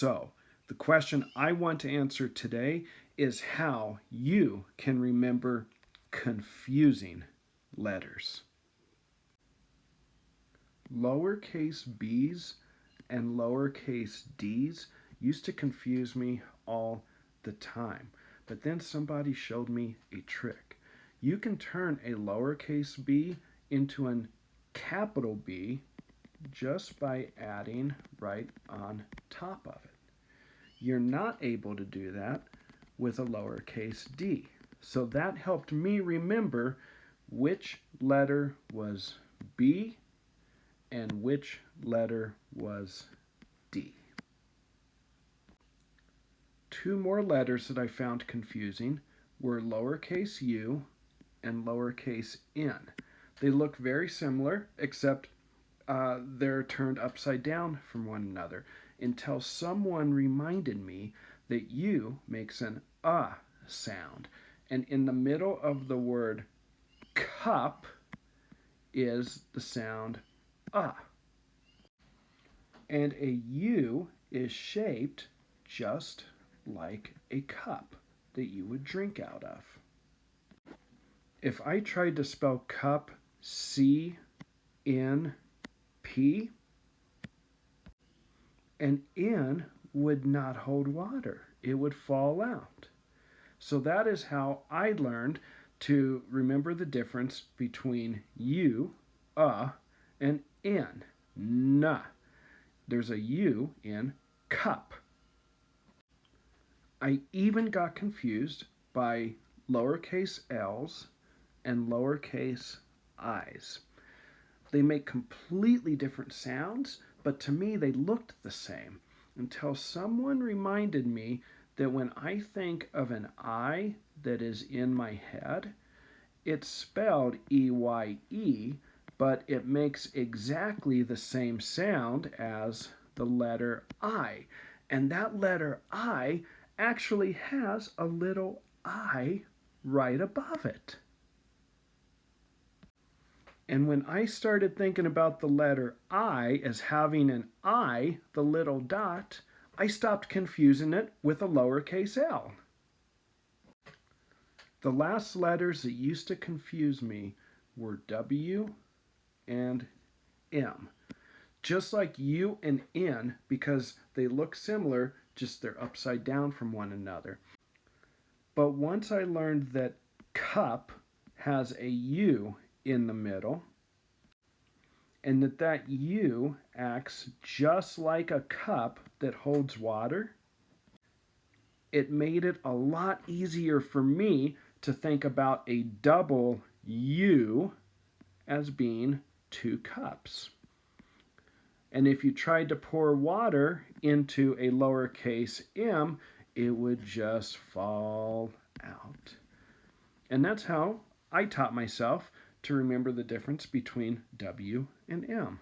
So, the question I want to answer today is how you can remember confusing letters. Lowercase b's and lowercase d's used to confuse me all the time. But then somebody showed me a trick. You can turn a lowercase b into a capital B just by adding right on top of it. You're not able to do that with a lowercase d. So that helped me remember which letter was B and which letter was D. Two more letters that I found confusing were lowercase u and lowercase n. They look very similar, except they're turned upside down from one another, until someone reminded me that U makes an sound. And in the middle of the word cup is the sound And a U is shaped just like a cup that you would drink out of. If I tried to spell cup C-N-P, an N would not hold water. It would fall out. So that is how I learned to remember the difference between U, and N, na. There's a U in cup. I even got confused by lowercase l's and lowercase i's. They make completely different sounds, but to me they looked the same until someone reminded me that when I think of an I that is in my head, it's spelled E-Y-E, but it makes exactly the same sound as the letter I. And that letter I actually has a little I right above it. And when I started thinking about the letter I as having an I, the little dot, I stopped confusing it with a lowercase l. The last letters that used to confuse me were W and M. Just like U and N, because they look similar, just they're upside down from one another. But once I learned that cup has a U in the middle, and that U acts just like a cup that holds water, it made it a lot easier for me to think about a double U as being two cups. And if you tried to pour water into a lowercase m, it would just fall out. And that's how I taught myself to remember the difference between W and M.